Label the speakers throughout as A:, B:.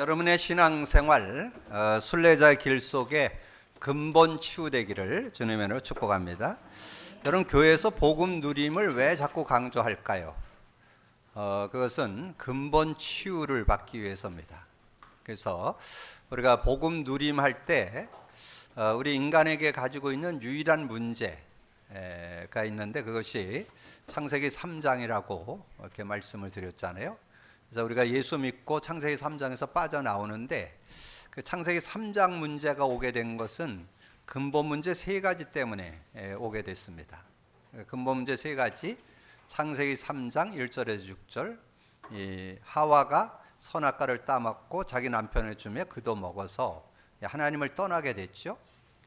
A: 여러분의 신앙생활 순례자의 길 속에 근본 치유되기를 주님으로 축복합니다. 여러분, 교회에서 복음 누림을 왜 자꾸 강조할까요? 그것은 근본 치유를 받기 위해서입니다. 그래서 우리가 복음 누림할 때 우리 인간에게 가지고 있는 유일한 문제가 있는데, 그것이 창세기 3장이라고 이렇게 말씀을 드렸잖아요. 그래서 우리가 예수 믿고 창세기 3장에서 빠져나오는데, 그 창세기 3장 문제가 오게 된 것은 근본 문제 3가지 때문에 오게 됐습니다. 근본 문제 3가지, 창세기 3장 1절에서 6절, 하와가 선악과를 따먹고 자기 남편을 주며 그도 먹어서 하나님을 떠나게 됐죠.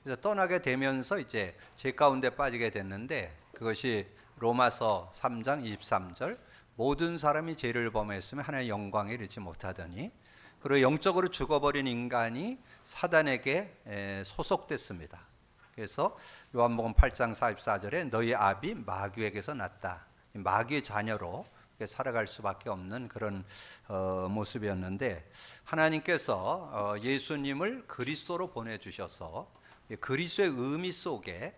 A: 그래서 떠나게 되면서 이제 죄 가운데 빠지게 됐는데, 그것이 로마서 3장 23절, 모든 사람이 죄를 범했으면 하나님의 영광에 이르지 못하더니, 그리고 영적으로 죽어버린 인간이 사단에게 소속됐습니다. 그래서 요한복음 8장 44절에 너희 아비 마귀에게서 났다, 마귀의 자녀로 살아갈 수밖에 없는 그런 모습이었는데, 하나님께서 예수님을 그리스도로 보내주셔서 그리스도의 의미 속에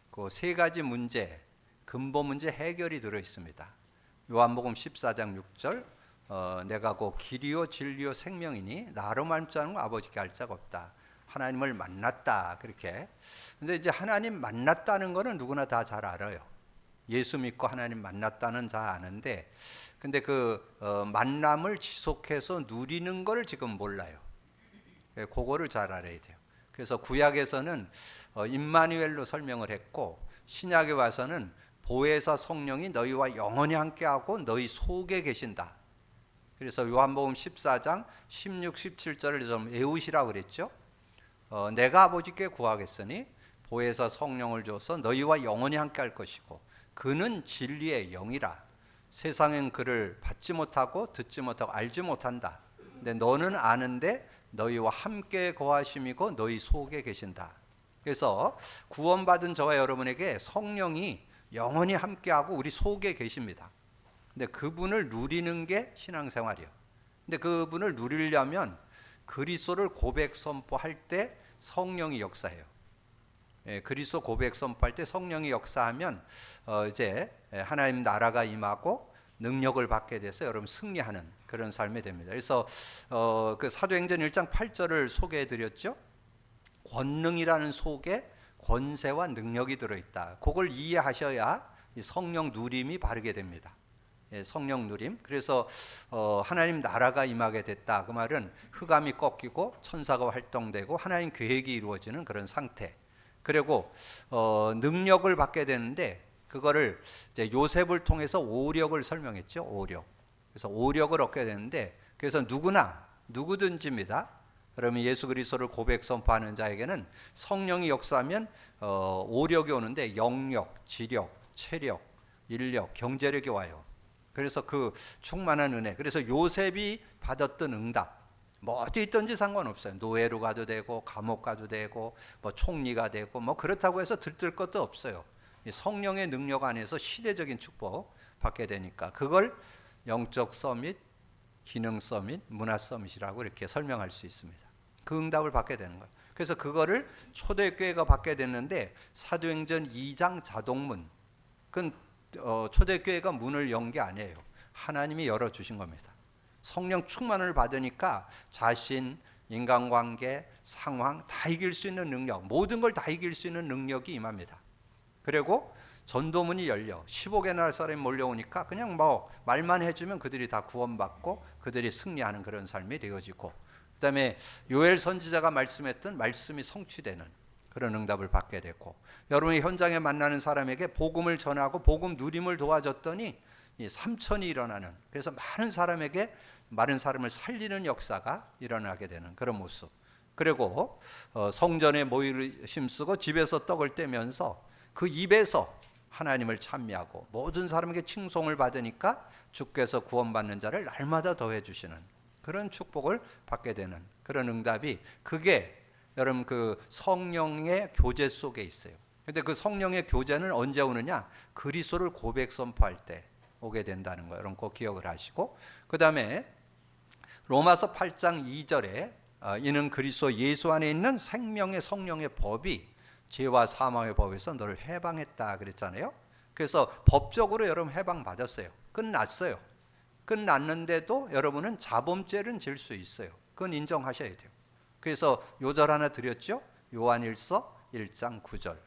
A: 그 3가지 문제, 근본 문제 해결이 들어 있습니다. 요한복음 14장 6절, 내가 곧 길이요 진리요 생명이니 나로 말미암지 않으면 아버지께 알 자가 없다. 하나님을 만났다, 그렇게. 근데 이제 하나님 만났다는 거는 누구나 다 잘 알아요. 예수 믿고 하나님 만났다는 다 아는데, 근데 그 만남을 지속해서 누리는 걸 지금 몰라요. 그거를 잘 알아야 돼요. 그래서 구약에서는 임마누엘로 설명을 했고, 신약에 와서는 보혜사 성령이 너희와 영원히 함께하고 너희 속에 계신다. 그래서 요한복음 14장 16, 17절을 좀 외우시라고 그랬죠. 내가 아버지께 구하겠으니 보혜사 성령을 줘서 너희와 영원히 함께할 것이고 그는 진리의 영이라. 세상엔 그를 받지 못하고 듣지 못하고 알지 못한다. 근데 너는 아는데 너희와 함께 거하심이고 너희 속에 계신다. 그래서 구원받은 저와 여러분에게 성령이 영원히 함께하고 우리 속에 계십니다. 근데 그분을 누리는 게 신앙생활이에요. 근데 그분을 누리려면 그리스도를 고백 선포할 때 성령이 역사해요. 그리스도 고백 선포할 때 성령이 역사하면 이제 하나님 나라가 임하고 능력을 받게 돼서 여러분 승리하는 그런 삶이 됩니다. 그래서 그 사도행전 1장 8절을 소개해 드렸죠. 권능이라는 속에 권세와 능력이 들어있다. 그걸 이해하셔야 성령 누림이 바르게 됩니다. 성령 누림. 그래서 하나님 나라가 임하게 됐다, 그 말은 흑암이 꺾이고 천사가 활동되고 하나님 계획이 이루어지는 그런 상태. 그리고 능력을 받게 되는데, 그거를 이제 요셉을 통해서 오력을 설명했죠. 오력. 그래서 오력을 얻게 되는데, 그래서 누구든지입니다. 그러면 예수 그리스도를 고백 선포하는 자에게는 성령이 역사하면 오력이 오는데, 영력, 지력, 체력, 인력, 경제력이 와요. 그래서 그 충만한 은혜. 그래서 요셉이 받았던 응답, 뭐 어디 있든지 상관없어요. 노예로 가도 되고 감옥 가도 되고 뭐 총리가 되고 뭐 그렇다고 해서 들뜰 것도 없어요. 성령의 능력 안에서 시대적인 축복 받게 되니까, 그걸 영적 서밋, 기능 서밋, 문화 서밋이라고 이렇게 설명할 수 있습니다. 그 응답을 받게 되는 거예요. 그래서 그거를 초대교회가 받게 됐는데, 사도행전 2장 자동문, 그건 초대교회가 문을 연 게 아니에요. 하나님이 열어주신 겁니다. 성령 충만을 받으니까 자신, 인간관계, 상황 다 이길 수 있는 능력, 모든 걸 다 이길 수 있는 능력이 임합니다. 그리고 전도문이 열려 15개 나라 사람이 몰려오니까 그냥 뭐 말만 해주면 그들이 다 구원받고 그들이 승리하는 그런 삶이 되어지고, 그 다음에 요엘 선지자가 말씀했던 말씀이 성취되는 그런 응답을 받게 됐고, 여러분이 현장에 만나는 사람에게 복음을 전하고 복음 누림을 도와줬더니 삼천이 일어나는, 그래서 많은 사람을 살리는 역사가 일어나게 되는 그런 모습. 그리고 성전에 모이를 힘쓰고 집에서 떡을 떼면서 그 입에서 하나님을 찬미하고 모든 사람에게 칭송을 받으니까 주께서 구원받는 자를 날마다 더해 주시는 그런 축복을 받게 되는 그런 응답이, 그게 여러분 그 성령의 교제 속에 있어요. 근데 그 성령의 교제는 언제 오느냐? 그리스도를 고백 선포할 때 오게 된다는 거예요. 여러분 꼭 기억을 하시고, 그 다음에 로마서 8장 2절에 이는 그리스도 예수 안에 있는 생명의 성령의 법이 죄와 사망의 법에서 너를 해방했다 그랬잖아요. 그래서 법적으로 여러분 해방받았어요. 끝났어요. 끝났는데도 여러분은 자범죄는 질 수 있어요. 그건 인정하셔야 돼요. 그래서 요절 하나 드렸죠. 요한일서 1장 9절.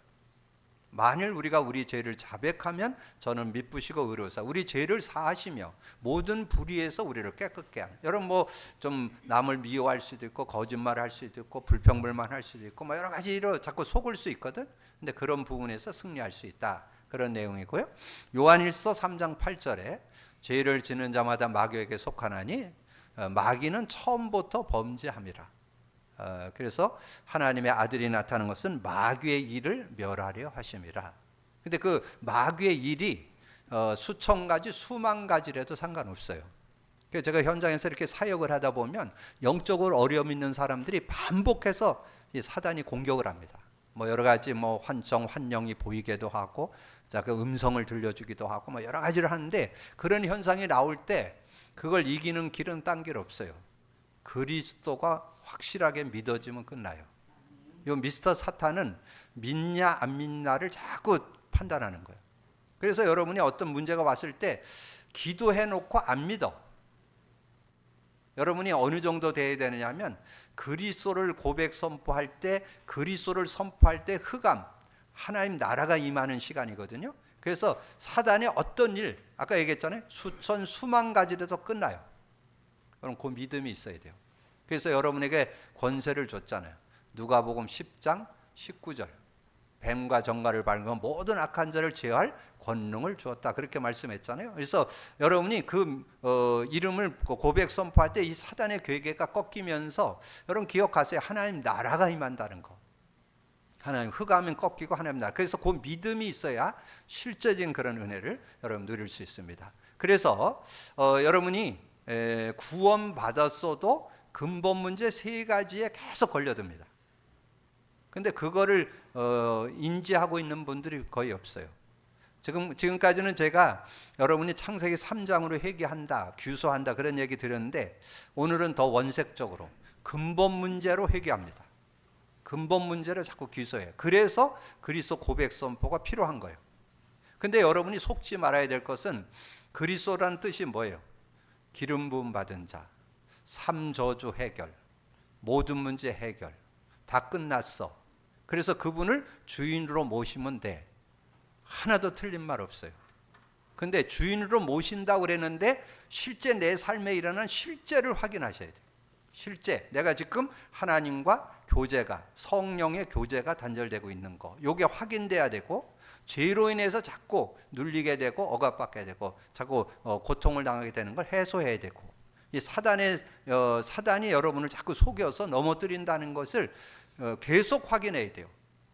A: 만일 우리가 우리 죄를 자백하면 저는 미쁘시고 의로우사 우리 죄를 사하시며 모든 불의에서 우리를 깨끗게 하는. 여러분 뭐 좀 남을 미워할 수도 있고 거짓말할 수도 있고 불평불만할 수도 있고 뭐 여러 가지로 자꾸 속을 수 있거든. 근데 그런 부분에서 승리할 수 있다. 그런 내용이고요. 요한일서 3장 8절에 죄를 지는 자마다 마귀에게 속하나니 마귀는 처음부터 범죄함이라. 그래서 하나님의 아들이 나타난 것은 마귀의 일을 멸하려 하심이라. 근데 그 마귀의 일이 수천 가지 수만 가지라도 상관없어요. 그래서 제가 현장에서 이렇게 사역을 하다 보면 영적으로 어려움 있는 사람들이 반복해서 이 사단이 공격을 합니다. 뭐 여러 가지 뭐 환청 환영이 보이기도 하고 그 음성을 들려주기도 하고 뭐 여러 가지를 하는데 그런 현상이 나올 때 그걸 이기는 길은 딴 길 없어요. 그리스도가 확실하게 믿어지면 끝나요. 이 미스터 사탄은 믿냐 안 믿냐를 자꾸 판단하는 거예요. 그래서 여러분이 어떤 문제가 왔을 때 기도해 놓고 안 믿어. 여러분이 어느 정도 돼야 되느냐면 그리스도를 고백 선포할 때 그리스도를 선포할 때 흑암 하나님 나라가 임하는 시간이거든요. 그래서 사단의 어떤 일 아까 얘기했잖아요. 수천 수만 가지라도 끝나요. 그럼 그 믿음이 있어야 돼요. 그래서 여러분에게 권세를 줬잖아요. 누가복음 10장 19절 뱀과 정갈을 밟은 모든 악한 자를 제어할 권능을 주었다 그렇게 말씀했잖아요. 그래서 여러분이 그 이름을 고백 선포할 때 이 사단의 괴계가 꺾이면서 여러분 기억하세요. 하나님 나라가 임한다는 거. 하나님 흑암은 꺾이고 하나님 나라. 그래서 그 믿음이 있어야 실제적인 그런 은혜를 여러분 누릴 수 있습니다. 그래서 여러분이 구원 받았어도 근본 문제 세 가지에 계속 걸려듭니다. 근데 그거를 인지하고 있는 분들이 거의 없어요. 지금까지는 제가 여러분이 창세기 3장으로 회개한다, 규소한다 그런 얘기 드렸는데 오늘은 더 원색적으로 근본 문제로 회개합니다. 근본 문제를 자꾸 규소해요. 그래서 그리스도 고백 선포가 필요한 거예요. 근데 여러분이 속지 말아야 될 것은 그리스도라는 뜻이 뭐예요? 기름 부음 받은 자, 삼저주 해결, 모든 문제 해결, 다 끝났어. 그래서 그분을 주인으로 모시면 돼. 하나도 틀린 말 없어요. 근데 주인으로 모신다고 그랬는데 실제 내 삶에 일어난 실제를 확인하셔야 돼요. 실제 내가 지금 하나님과 교제가 성령의 교제가 단절되고 있는 거 이게 확인돼야 되고 죄로 인해서 자꾸 눌리게 되고 억압받게 되고 자꾸 고통을 당하게 되는 걸 해소해야 되고 이 사단이 여러분을 자꾸 속여서 넘어뜨린다는 것을 계속 확인해야 돼요.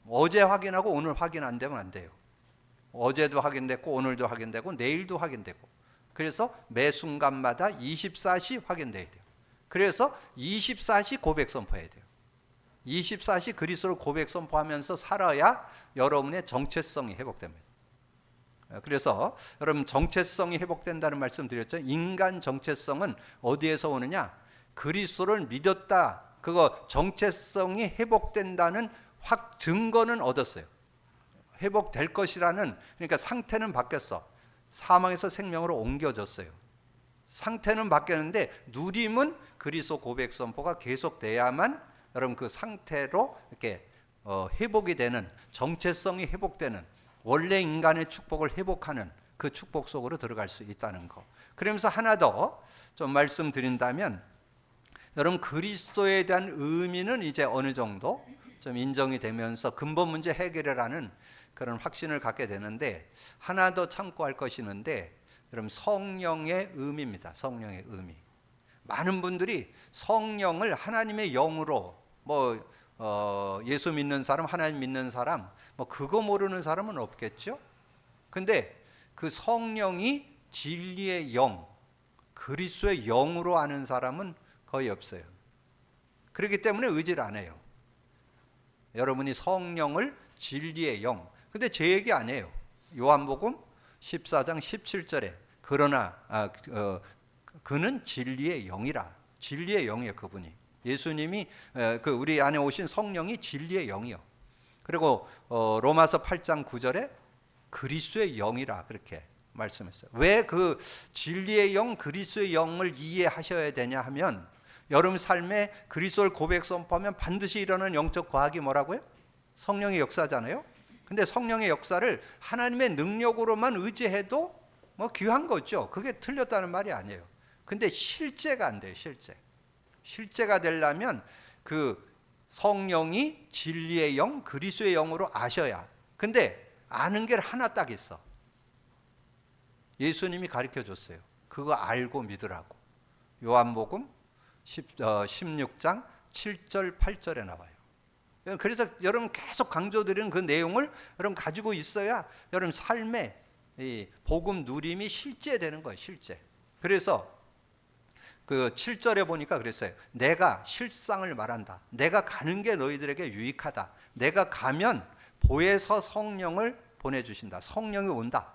A: 어제 확인하고 오늘 확인 안 되면 안 돼요. 어제도 확인됐고 오늘도 확인되고 내일도 확인되고 그래서 매 순간마다 24시 확인돼야 돼요. 그래서 24시 고백 선포해야 돼요. 24시 그리스도를 고백 선포하면서 살아야 여러분의 정체성이 회복됩니다. 그래서 여러분 정체성이 회복된다는 말씀 드렸죠. 인간 정체성은 어디에서 오느냐? 그리스도를 믿었다. 그거 정체성이 회복된다는 증거는 얻었어요. 회복될 것이라는 그러니까 상태는 바뀌었어. 사망에서 생명으로 옮겨졌어요. 상태는 바뀌었는데 누림은 그리스도 고백 선포가 계속돼야만 여러분 그 상태로 이렇게 회복이 되는 정체성이 회복되는 원래 인간의 축복을 회복하는 그 축복 속으로 들어갈 수 있다는 거. 그러면서 하나 더 좀 말씀드린다면 여러분 그리스도에 대한 의미는 이제 어느 정도 좀 인정이 되면서 근본 문제 해결을 하는 그런 확신을 갖게 되는데 하나 더 참고할 것이 있는데 여러분 성령의 의미입니다. 성령의 의미. 많은 분들이 성령을 하나님의 영으로 예수 믿는 사람, 하나님 믿는 사람, 그거 모르는 사람은 없겠죠. 근데 그 성령이 진리의 영, 그리스도의 영으로 아는 사람은 거의 없어요. 그렇기 때문에 의지를 안 해요. 여러분이 성령을 진리의 영. 근데 제 얘기 아니에요. 요한복음 14장 17절에 그러나 그는 진리의 영이라. 진리의 영이에요, 그분이. 예수님이 그 우리 안에 오신 성령이 진리의 영이요. 그리고 로마서 8장 9절에 그리스도의 영이라 그렇게 말씀했어요. 왜 그 진리의 영, 그리스도의 영을 이해하셔야 되냐 하면 여러분 삶에 그리스도를 고백 선포하면 반드시 일어나는 영적 과학이 뭐라고요? 성령의 역사잖아요. 근데 성령의 역사를 하나님의 능력으로만 의지해도 뭐 귀한 거죠. 그게 틀렸다는 말이 아니에요. 근데 실제가 안 돼요. 실제가 되려면 그 성령이 진리의 영, 그리스도의 영으로 아셔야. 근데 아는 게 하나 딱 있어. 예수님이 가르쳐 줬어요. 그거 알고 믿으라고. 요한복음 16장 7절 8절에 나와요. 그래서 여러분 계속 강조드리는 그 내용을 여러분 가지고 있어야 여러분 삶에 이 복음 누림이 실제되는 거예요. 실제. 그래서 그 7절에 보니까 그랬어요. 내가 실상을 말한다. 내가 가는 게 너희들에게 유익하다. 내가 가면 보혜사 성령을 보내주신다. 성령이 온다.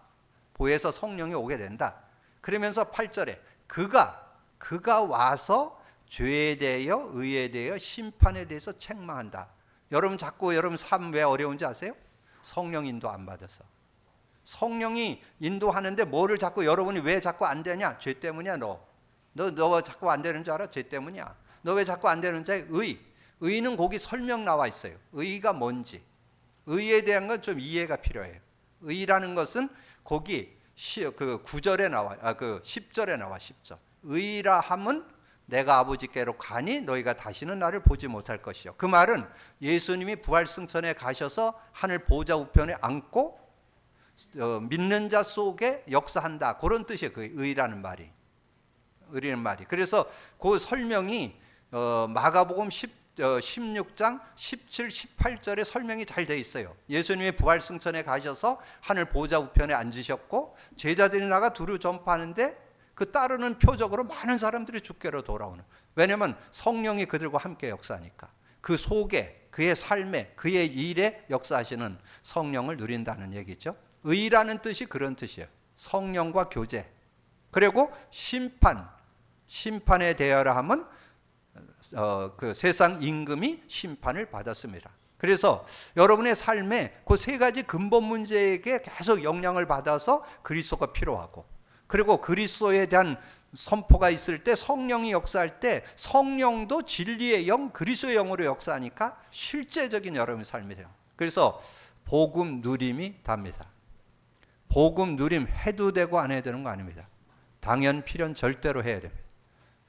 A: 보혜사 성령이 오게 된다. 그러면서 8절에 그가 와서 죄에 대하여 의에 대하여 심판에 대해서 책망한다. 여러분 자꾸 여러분 삶 왜 어려운지 아세요? 성령 인도 안 받아서. 성령이 인도하는데 뭐를 자꾸 여러분이 왜 자꾸 안 되냐? 죄 때문이야. 너 자꾸 안 되는 줄 알아? 죄 때문이야. 너 왜 자꾸 안 되는 줄 알아? 의는 거기 설명 나와 있어요. 의가 뭔지. 의에 대한 건 좀 이해가 필요해요. 의라는 것은 거기 그 9절에 나와, 그 10절에 나와. 10절. 의라 함은 내가 아버지께로 가니 너희가 다시는 나를 보지 못할 것이요. 그 말은 예수님이 부활승천에 가셔서 하늘 보좌 우편에 앉고 믿는 자 속에 역사한다. 그런 뜻이에요. 그 의라는 말이. 그래서 그 설명이 마가복음 16장 17, 18절에 설명이 잘 돼 있어요. 예수님이 부활승천에 가셔서 하늘 보좌 우편에 앉으셨고 제자들이 나가 두루 전파하는데 그 따르는 표적으로 많은 사람들이 주께로 돌아오는. 왜냐하면 성령이 그들과 함께 역사하니까. 그 속에 그의 삶에 그의 일에 역사하시는 성령을 누린다는 얘기죠. 의라는 뜻이 그런 뜻이에요. 성령과 교제. 그리고 심판에 대하여 하면 그 세상 임금이 심판을 받았습니다. 그래서 여러분의 삶에 그 세 가지 근본 문제에게 계속 영향을 받아서 그리스도가 필요하고, 그리고 그리스도에 대한 선포가 있을 때 성령이 역사할 때 성령도 진리의 영, 그리스도의 영으로 역사하니까 실제적인 여러분의 삶이 돼요. 그래서 복음 누림이 답니다. 복음 누림 해도 되고 안 해도 되는 거 아닙니다. 당연 필연 절대로 해야 됩니다.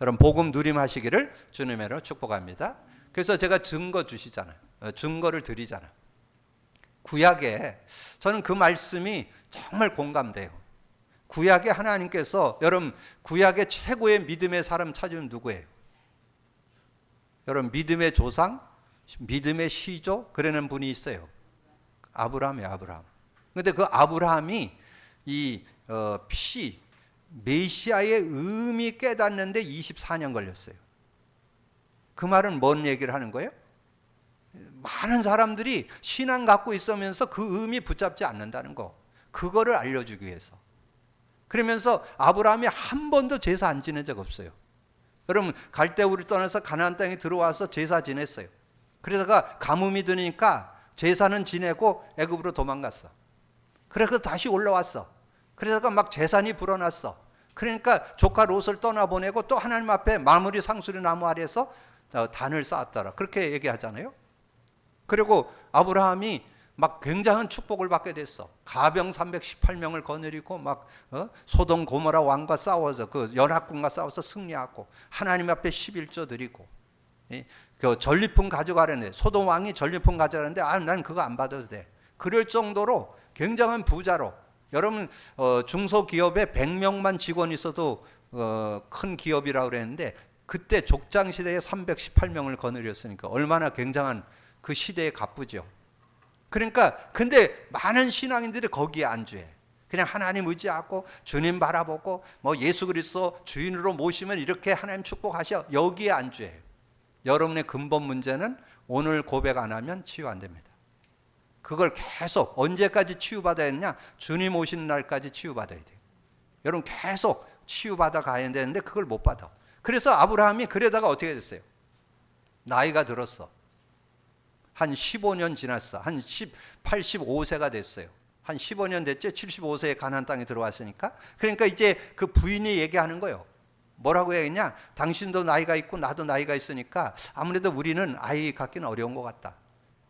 A: 여러분 복음 누림 하시기를 주님의 이름으로 축복합니다. 그래서 제가 증거 주시잖아요. 증거를 드리잖아요. 구약에 저는 그 말씀이 정말 공감돼요. 구약에 하나님께서, 여러분 구약의 최고의 믿음의 사람 찾으면 누구예요? 여러분 믿음의 조상, 믿음의 시조 그러는 분이 있어요. 아브라함이에요. 아브라함. 근데 그 아브라함이 이 메시아의 의미 깨닫는데 24년 걸렸어요. 그 말은 뭔 얘기를 하는 거예요? 많은 사람들이 신앙 갖고 있으면서 그 의미 붙잡지 않는다는 거. 그거를 알려주기 위해서. 그러면서 아브라함이 한 번도 제사 안 지낸 적 없어요. 여러분 갈대우를 떠나서 가나안 땅에 들어와서 제사 지냈어요. 그러다가 가뭄이 드니까 제사는 지내고 애굽으로 도망갔어. 그래서 다시 올라왔어. 그러다가 막 재산이 불어났어. 그러니까 조카 롯을 떠나보내고 또 하나님 앞에 마무리 상수리 나무 아래에서 단을 쌓았더라. 그렇게 얘기하잖아요. 그리고 아브라함이 막 굉장한 축복을 받게 됐어. 가병 318명을 거느리고 막 소돔 고모라 왕과 싸워서 그 연합군과 싸워서 승리하고 하나님 앞에 11조 드리고 그 전리품 가져가려는데 소돔 왕이 전리품 가져가는데 난 그거 안 받아도 돼. 그럴 정도로 굉장한 부자로. 여러분 중소기업에 100명만 직원이 있어도 큰 기업이라고 그랬는데 그때 족장시대에 318명을 거느렸으니까 얼마나 굉장한 그 시대에 갚으죠. 그러니까 근데 많은 신앙인들이 거기에 안주해. 그냥 하나님 의지하고 주님 바라보고 뭐 예수 그리스도 주인으로 모시면 이렇게 하나님 축복하셔. 여기에 안주해요. 여러분의 근본 문제는 오늘 고백 안 하면 치유 안 됩니다. 그걸 계속 언제까지 치유받아야 했냐? 주님 오시는 날까지 치유받아야 돼요. 여러분 계속 치유받아 가야 되는데 그걸 못 받아. 그래서 아브라함이 그러다가 어떻게 됐어요? 나이가 들었어. 한 15년 지났어. 한 85세가 됐어요. 한 15년 됐죠? 75세에 가나안 땅에 들어왔으니까. 그러니까 이제 그 부인이 얘기하는 거예요. 뭐라고 해야겠냐? 당신도 나이가 있고 나도 나이가 있으니까 아무래도 우리는 아이 갖기는 어려운 것 같다.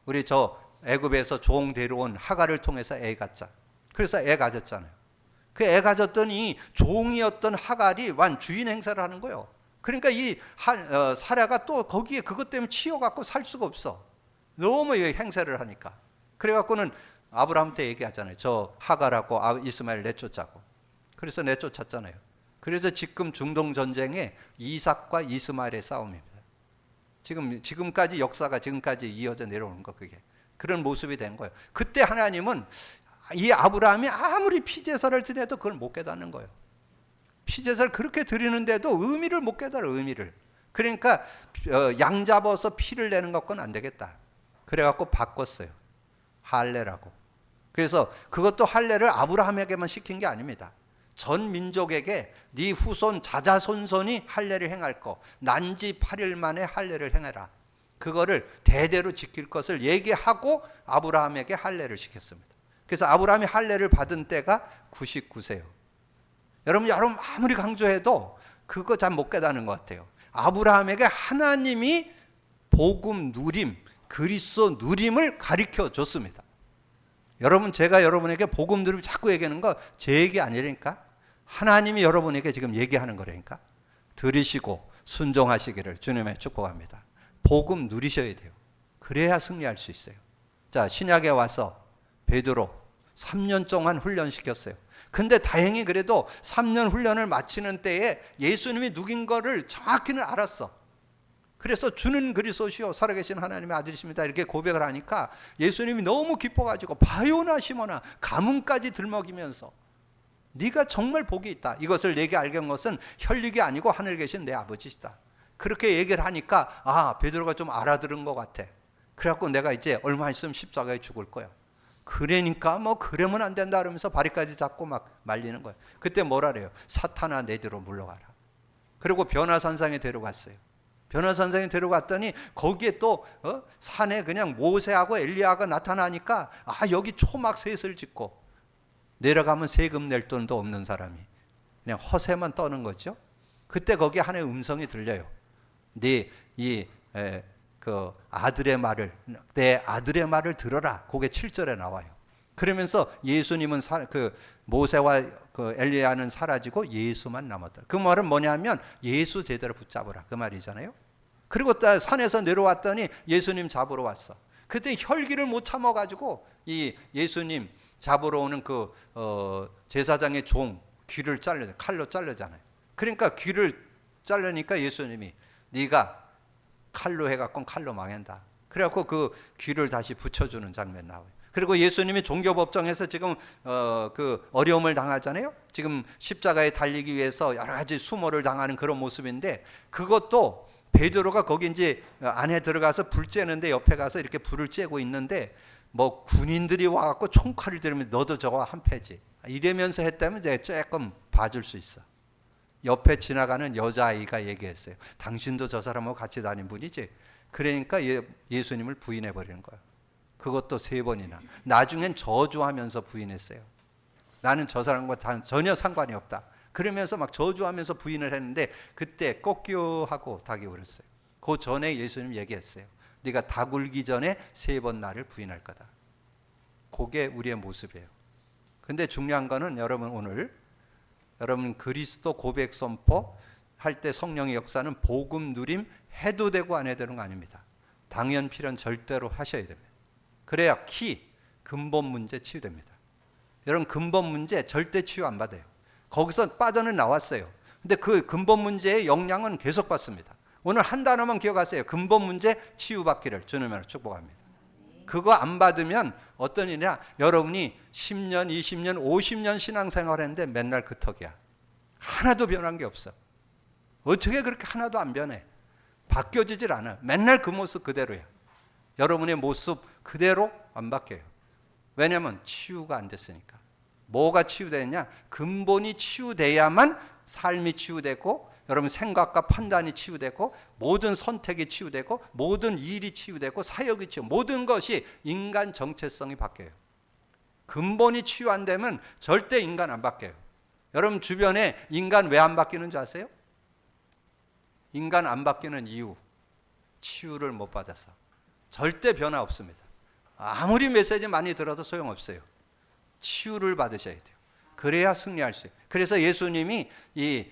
A: 우리 저 애굽에서 종 데려온 하갈을 통해서 애 갖자. 그래서 애 가졌잖아요. 그 애 가졌더니 종이었던 하갈이 완 주인 행세를 하는 거예요. 그러니까 이 사라가 또 거기에 그것 때문에 치여갖고 살 수가 없어. 너무 행세를 하니까. 그래갖고는 아브라함한테 얘기하잖아요. 저 하갈하고 이스마엘 내쫓자고. 그래서 내쫓았잖아요. 그래서 지금 중동 전쟁에 이삭과 이스마엘의 싸움입니다. 지금까지 역사가 지금까지 이어져 내려오는 거 그게. 그런 모습이 된 거예요. 그때 하나님은 이 아브라함이 아무리 피제사를 드려도 그걸 못 깨닫는 거예요. 피제사를 그렇게 드리는데도 의미를 못 깨달아, 의미를. 그러니까 양 잡아서 피를 내는 것건 안 되겠다. 그래갖고 바꿨어요. 할례라고. 그래서 그것도 할례를 아브라함에게만 시킨 게 아닙니다. 전 민족에게 네 후손 자자손손이 할례를 행할 거, 난지 8일 만에 할례를 행해라. 그거를 대대로 지킬 것을 얘기하고 아브라함에게 할례를 시켰습니다. 그래서 아브라함이 할례를 받은 때가 99세요. 여러분 아무리 강조해도 그거 잘 못 깨닫는 것 같아요. 아브라함에게 하나님이 복음 누림, 그리스도 누림을 가르쳐 줬습니다. 여러분, 제가 여러분에게 복음 누림 자꾸 얘기하는 거 제 얘기 아니라니까. 하나님이 여러분에게 지금 얘기하는 거라니까. 들으시고 순종하시기를 주님의 축복합니다. 복음 누리셔야 돼요. 그래야 승리할 수 있어요. 자, 신약에 와서 베드로 3년 동안 훈련시켰어요. 근데 다행히 그래도 3년 훈련을 마치는 때에 예수님이 누군 거를 정확히는 알았어. 그래서 주는 그리스도시요 살아계신 하나님의 아들이십니다 이렇게 고백을 하니까 예수님이 너무 기뻐가지고 바요나 시모나 가문까지 들먹이면서 네가 정말 복이 있다. 이것을 내게 알게 한 것은 혈육이 아니고 하늘에 계신 내 아버지시다. 그렇게 얘기를 하니까 베드로가 좀 알아들은 것 같아. 그래갖고 내가 이제 얼마 있으면 십자가에 죽을 거야. 그러니까 그러면 안 된다 그러면서 바리까지 잡고 막 말리는 거예요. 그때 뭐라 그래요? 사탄아 내 뒤로 물러가라. 그리고 변화산상에 데려갔어요. 변화산상에 데려갔더니 거기에 또 산에 그냥 모세하고 엘리야가 나타나니까 여기 초막 셋을 짓고 내려가면 세금 낼 돈도 없는 사람이 그냥 허세만 떠는 거죠. 그때 거기에 하나의 음성이 들려요. 그 아들의 말을 내 아들의 말을 들어라. 그게 7절에 나와요. 그러면서 예수님은 그 모세와 그 엘리야는 사라지고 예수만 남았다. 그 말은 뭐냐면 예수 제대로 붙잡으라 그 말이잖아요. 그리고 산에서 내려왔더니 예수님 잡으러 왔어. 그때 혈기를 못 참아가지고 이 예수님 잡으러 오는 그 제사장의 종 귀를 칼로 자르잖아요. 그러니까 귀를 자르니까 예수님이 네가 칼로 해갖고 칼로 망한다. 그래갖고 그 귀를 다시 붙여주는 장면 나와요. 그리고 예수님이 종교법정에서 지금 그 어려움을 당하잖아요. 지금 십자가에 달리기 위해서 여러 가지 수모를 당하는 그런 모습인데 그것도 베드로가 거기 이제 안에 들어가서 불 쬐는데 옆에 가서 이렇게 불을 쬐고 있는데 군인들이 와갖고 총칼을 들으면 너도 저거 한 패지 이러면서 했다면 이제 조금 봐줄 수 있어. 옆에 지나가는 여자아이가 얘기했어요. 당신도 저 사람하고 같이 다닌 분이지. 그러니까 예수님을 부인해 버리는 거예요. 그것도 3번이나. 나중엔 저주하면서 부인했어요. 나는 저 사람과 전혀 상관이 없다. 그러면서 막 저주하면서 부인을 했는데 그때 꺾여하고 닭이 울었어요. 그 전에 예수님 얘기했어요. 네가 닭 울기 전에 3번 나를 부인할 거다. 그게 우리의 모습이에요. 근데 중요한 거는 여러분 그리스도 고백 선포 할 때 성령의 역사는 복음 누림 해도 되고 안 해도 되는 거 아닙니다. 당연 필연 절대로 하셔야 됩니다. 그래야 근본 문제 치유됩니다. 여러분 근본 문제 절대 치유 안 받아요. 거기서 빠져는 나왔어요. 근데 그 근본 문제의 영향은 계속 받습니다. 오늘 한 단어만 기억하세요. 근본 문제 치유받기를 주님으로 축복합니다. 그거 안 받으면 어떤 일이냐? 여러분이 10년, 20년, 50년 신앙생활 했는데 맨날 그 턱이야. 하나도 변한 게 없어. 어떻게 그렇게 하나도 안 변해? 바뀌어지질 않아. 맨날 그 모습 그대로야. 여러분의 모습 그대로 안 바뀌어요. 왜냐하면 치유가 안 됐으니까. 뭐가 치유되느냐? 근본이 치유돼야만 삶이 치유되고 여러분 생각과 판단이 치유되고 모든 선택이 치유되고 모든 일이 치유되고 사역이 치유, 모든 것이 인간 정체성이 바뀌어요. 근본이 치유 안 되면 절대 인간 안 바뀌어요. 여러분 주변에 인간 왜 안 바뀌는 줄 아세요? 인간 안 바뀌는 이유, 치유를 못 받아서. 절대 변화 없습니다. 아무리 메시지 많이 들어도 소용없어요. 치유를 받으셔야 돼요. 그래야 승리할 수 있어요. 그래서 예수님이 이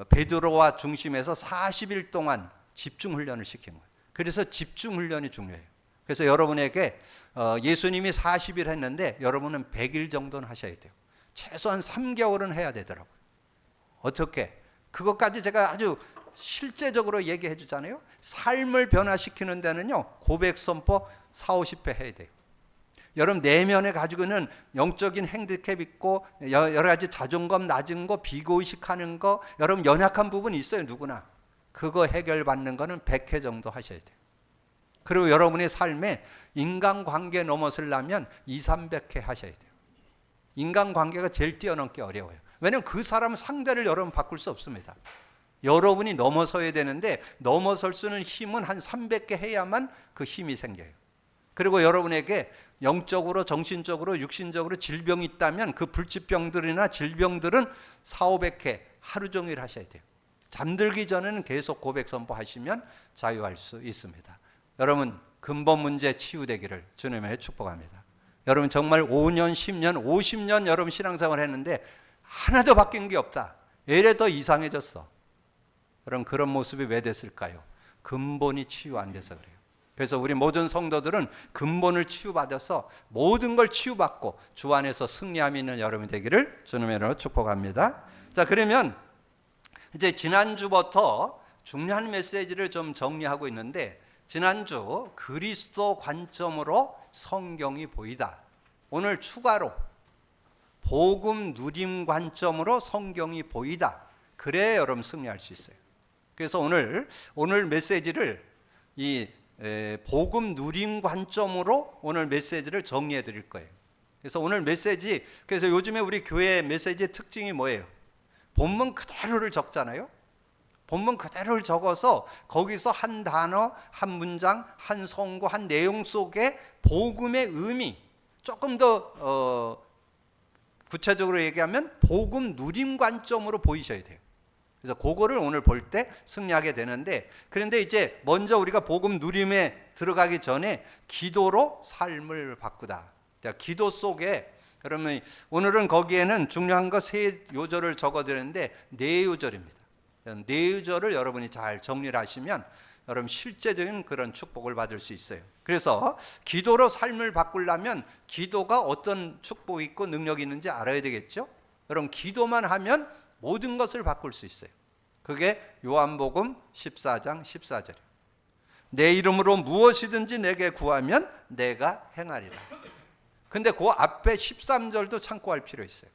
A: 베드로와 중심에서 40일 동안 집중 훈련을 시킨 거예요. 그래서 집중 훈련이 중요해요. 그래서 여러분에게 예수님이 40일 했는데 여러분은 100일 정도는 하셔야 돼요. 최소한 3개월은 해야 되더라고요. 어떻게? 그것까지 제가 아주 실제적으로 얘기해 주잖아요. 삶을 변화시키는 데는요, 고백 선포 40-50회 해야 돼요. 여러분 내면에 가지고 있는 영적인 핸디캡 있고 여러 가지 자존감 낮은 거, 비고의식하는 거, 여러분 연약한 부분이 있어요. 누구나. 그거 해결받는 거는 100회 정도 하셔야 돼요. 그리고 여러분의 삶에 인간관계 넘어서려면 200-300회 하셔야 돼요. 인간관계가 제일 뛰어넘기 어려워요. 왜냐하면 그 사람 상대를 여러분 바꿀 수 없습니다. 여러분이 넘어서야 되는데 넘어설 수 있는 힘은 한 300개 해야만 그 힘이 생겨요. 그리고 여러분에게 영적으로, 정신적으로, 육신적으로 질병이 있다면 그 불치병들이나 질병들은 400-500회 하루 종일 하셔야 돼요. 잠들기 전에는 계속 고백 선포하시면 자유할 수 있습니다. 여러분 근본 문제 치유되기를 주님의 축복합니다. 여러분 정말 5년, 10년, 50년 여러분 신앙생활 했는데 하나도 바뀐 게 없다. 이래 더 이상해졌어. 여러분 그런 모습이 왜 됐을까요? 근본이 치유 안 돼서 그래요. 그래서 우리 모든 성도들은 근본을 치유받아서 모든 걸 치유받고 주 안에서 승리함이 있는 여러분이 되기를 주님의 이름으로 축복합니다. 자, 그러면 이제 지난주부터 중요한 메시지를 좀 정리하고 있는데, 지난주 그리스도 관점으로 성경이 보이다. 오늘 추가로 복음 누림 관점으로 성경이 보이다. 그래야 여러분 승리할 수 있어요. 그래서 오늘 메시지를 이 복음 누림 관점으로 오늘 메시지를 정리해 드릴 거예요. 그래서 오늘 메시지, 그래서 요즘에 우리 교회 메시지의 특징이 뭐예요? 본문 그대로를 적잖아요. 본문 그대로를 적어서 거기서 한 단어, 한 문장, 한 성구, 한 내용 속에 복음의 의미, 조금 더 구체적으로 얘기하면 복음 누림 관점으로 보이셔야 돼요. 그래서 그거를 오늘 볼 때 승리하게 되는데, 그런데 이제 먼저 우리가 복음 누림에 들어가기 전에 기도로 삶을 바꾸다. 자, 기도 속에 그러면 오늘은 거기에는 중요한 거 세 요절을 적어드렸는데 네 요절입니다. 네 요절을 여러분이 잘 정리를 하시면 여러분 실제적인 그런 축복을 받을 수 있어요. 그래서 기도로 삶을 바꾸려면 기도가 어떤 축복이 있고 능력이 있는지 알아야 되겠죠. 여러분 기도만 하면 모든 것을 바꿀 수 있어요. 그게 요한복음 14장 14절이에요. 내 이름으로 무엇이든지 내게 구하면 내가 행하리라. 근데 그 앞에 13절도 참고할 필요 있어요.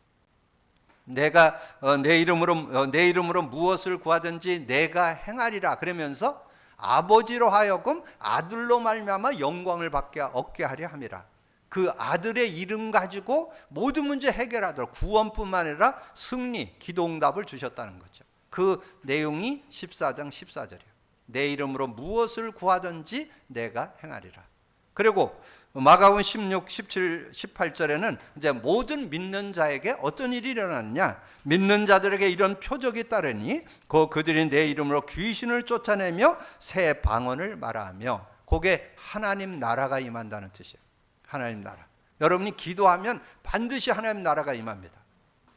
A: 내가 내 이름으로 무엇을 구하든지 내가 행하리라. 그러면서 아버지로 하여금 아들로 말미암아 영광을 얻게 하려 함이라. 그 아들의 이름 가지고 모든 문제 해결하도록 구원뿐만 아니라 승리, 기도응답을 주셨다는 거죠. 그 내용이 14장 14절이에요. 내 이름으로 무엇을 구하든지 내가 행하리라. 그리고 마가복음 16, 17, 18절에는 이제 모든 믿는 자에게 어떤 일이 일어났냐? 믿는 자들에게 이런 표적이 따르니 그들이 내 이름으로 귀신을 쫓아내며 새 방언을 말하며, 그게 하나님 나라가 임한다는 뜻이에요. 하나님 나라. 여러분이 기도하면 반드시 하나님 나라가 임합니다.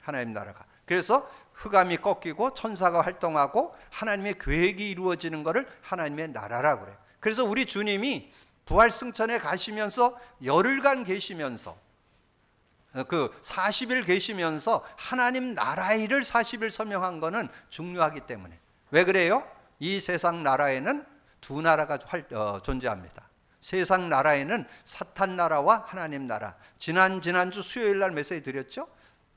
A: 하나님 나라가. 그래서 흑암이 꺾이고 천사가 활동하고 하나님의 계획이 이루어지는 것을 하나님의 나라라고 그래요. 그래서 우리 주님이 부활 승천에 가시면서 열흘간 계시면서 그 40일 계시면서 하나님 나라의 일을 40일 설명한 것은 중요하기 때문에. 왜 그래요? 이 세상 나라에는 두 나라가 존재합니다. 세상 나라에는 사탄 나라와 하나님 나라. 지난주 수요일 날 메시지 드렸죠?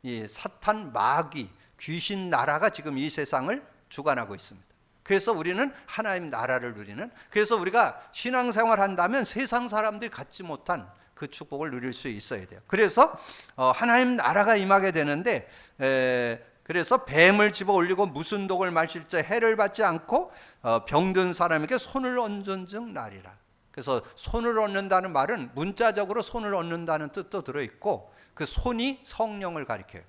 A: 이 사탄, 마귀, 귀신 나라가 지금 이 세상을 주관하고 있습니다. 그래서 우리는 하나님 나라를 누리는, 그래서 우리가 신앙생활 한다면 세상 사람들이 갖지 못한 그 축복을 누릴 수 있어야 돼요. 그래서 하나님 나라가 임하게 되는데 그래서 뱀을 집어 올리고 무슨 독을 마실 때 해를 받지 않고 병든 사람에게 손을 얹은즉 나리라. 그래서 손을 얹는다는 말은 문자적으로 손을 얹는다는 뜻도 들어있고 그 손이 성령을 가리켜요.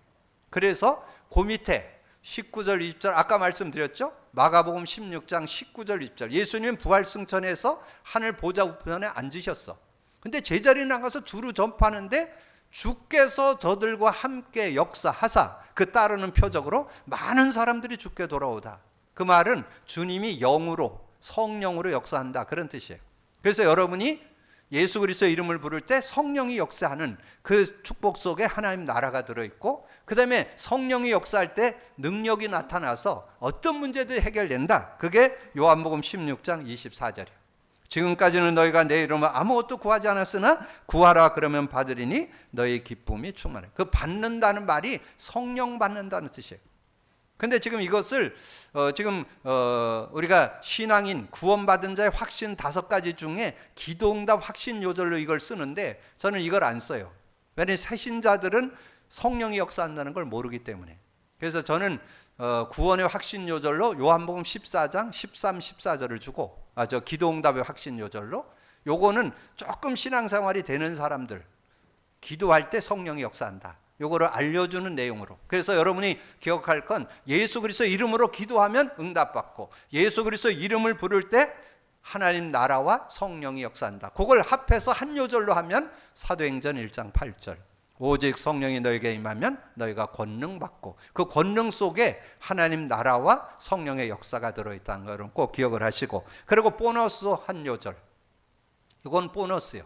A: 그래서 그 밑에 19절 20절 아까 말씀드렸죠. 마가복음 16장 19절 20절 예수님은 부활승천해서 하늘 보좌 우편에 앉으셨어. 근데 제자리에 나가서 두루 전파하는데 주께서 저들과 함께 역사하사 그 따르는 표적으로 많은 사람들이 주께 돌아오다. 그 말은 주님이 영으로 성령으로 역사한다 그런 뜻이에요. 그래서 여러분이 예수 그리스도의 이름을 부를 때 성령이 역사하는 그 축복 속에 하나님 나라가 들어있고 그 다음에 성령이 역사할 때 능력이 나타나서 어떤 문제도 해결된다. 그게 요한복음 16장 24절이에요. 지금까지는 너희가 내 이름으로 아무것도 구하지 않았으나 구하라 그러면 받으리니 너희 기쁨이 충만해. 그 받는다는 말이 성령 받는다는 뜻이에요. 근데 지금 이것을 우리가 신앙인 구원받은 자의 확신 5가지 중에 기도응답 확신 요절로 이걸 쓰는데 저는 이걸 안 써요. 왜냐하면 새신자들은 성령이 역사한다는 걸 모르기 때문에. 그래서 저는 구원의 확신 요절로 요한복음 14장 13, 14절을 주고 기도응답의 확신 요절로 요거는 조금 신앙생활이 되는 사람들 기도할 때 성령이 역사한다. 요거를 알려주는 내용으로. 그래서 여러분이 기억할 건 예수 그리스도 이름으로 기도하면 응답받고 예수 그리스도 이름을 부를 때 하나님 나라와 성령이 역사한다. 그걸 합해서 한 요절로 하면 사도행전 1장 8절 오직 성령이 너에게 임하면 너희가 권능 받고 그 권능 속에 하나님 나라와 성령의 역사가 들어있다는 것을 꼭 기억을 하시고 그리고 보너스 한 요절 이건 보너스요.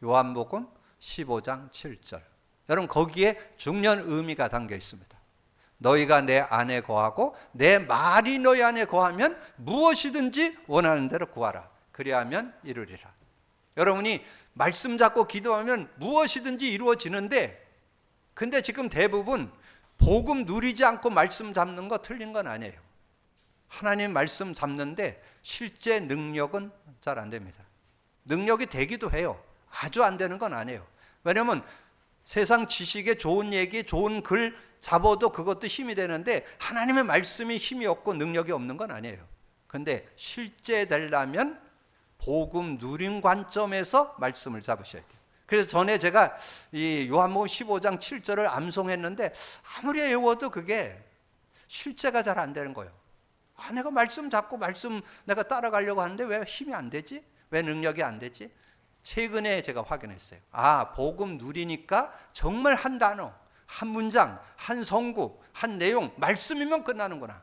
A: 요한복음 15장 7절 여러분 거기에 중요한 의미가 담겨 있습니다. 너희가 내 안에 거하고 내 말이 너희 안에 거하면 무엇이든지 원하는 대로 구하라. 그리하면 이루리라. 여러분이 말씀 잡고 기도하면 무엇이든지 이루어지는데 근데 지금 대부분 복음 누리지 않고 말씀 잡는 거 틀린 건 아니에요. 하나님 말씀 잡는데 실제 능력은 잘 안 됩니다. 능력이 되기도 해요. 아주 안 되는 건 아니에요. 왜냐하면 세상 지식에 좋은 얘기, 좋은 글 잡아도 그것도 힘이 되는데 하나님의 말씀이 힘이 없고 능력이 없는 건 아니에요. 근데 실제 되려면 복음 누린 관점에서 말씀을 잡으셔야 돼요. 그래서 전에 제가 이 요한복음 15장 7절을 암송했는데 아무리 외워도 그게 실제가 잘 안 되는 거예요. 내가 말씀 잡고 말씀 내가 따라가려고 하는데 왜 힘이 안 되지? 왜 능력이 안 되지? 최근에 제가 확인했어요. 복음 누리니까 정말 한 단어, 한 문장, 한 성구, 한 내용, 말씀이면 끝나는구나.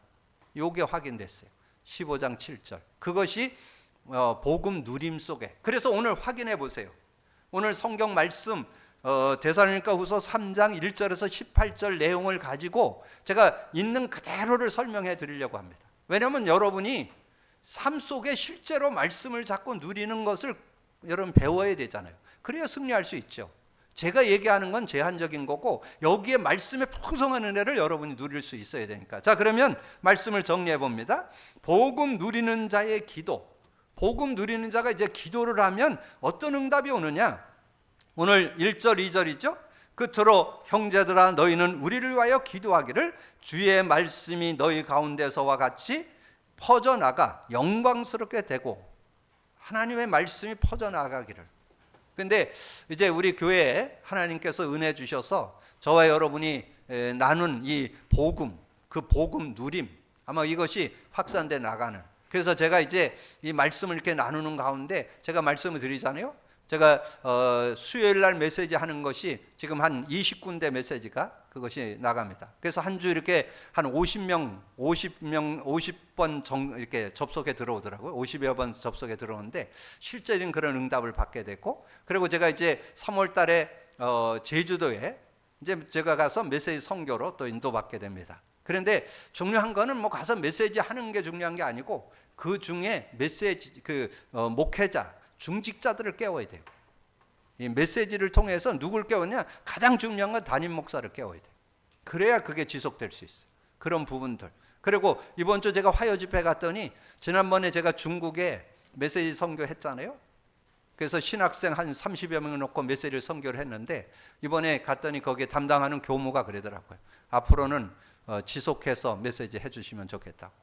A: 요게 확인됐어요. 15장 7절. 그것이 복음 누림 속에. 그래서 오늘 확인해 보세요. 오늘 성경 말씀 데살로니가 후서 3장 1절에서 18절 내용을 가지고 제가 있는 그대로를 설명해 드리려고 합니다. 왜냐하면 여러분이 삶 속에 실제로 말씀을 잡고 누리는 것을 여러분 배워야 되잖아요. 그래야 승리할 수 있죠. 제가 얘기하는 건 제한적인 거고 여기에 말씀의 풍성한 은혜를 여러분이 누릴 수 있어야 되니까. 자, 그러면 말씀을 정리해 봅니다. 복음 누리는 자의 기도. 복음 누리는 자가 이제 기도를 하면 어떤 응답이 오느냐? 오늘 1절 2절이죠. 끝으로 형제들아 너희는 우리를 위하여 기도하기를 주의 말씀이 너희 가운데서와 같이 퍼져나가 영광스럽게 되고 하나님의 말씀이 퍼져나가기를. 근데 이제 우리 교회에 하나님께서 은혜 주셔서 저와 여러분이 나눈 이 복음, 그 복음 누림 아마 이것이 확산돼 나가는. 그래서 제가 이제 이 말씀을 이렇게 나누는 가운데 제가 말씀을 드리잖아요. 제가 수요일 날 메시지 하는 것이 지금 한 20군데 메시지가 그것이 나갑니다. 그래서 한 주 이렇게 한 50번 이렇게 접속에 들어오더라고요. 50여 번 접속에 들어오는데 실제는 그런 응답을 받게 됐고, 그리고 제가 이제 3월 달에 제주도에 이제 제가 가서 메시지 선교로 또 인도받게 됩니다. 그런데 중요한 거는 뭐 가서 메시지 하는 게 중요한 게 아니고 그 중에 메시지 목회자 중직자들을 깨워야 돼요. 이 메시지를 통해서 누굴 깨우냐? 가장 중요한 건 담임 목사를 깨워야 돼요. 그래야 그게 지속될 수 있어요. 그런 부분들. 그리고 이번 주 제가 화요 집회 갔더니 지난번에 제가 중국에 메시지 선교했잖아요. 그래서 신학생 한 30여 명 놓고 메시지를 선교를 했는데 이번에 갔더니 거기에 담당하는 교무가 그러더라고요. 앞으로는 지속해서 메시지 해주시면 좋겠다고.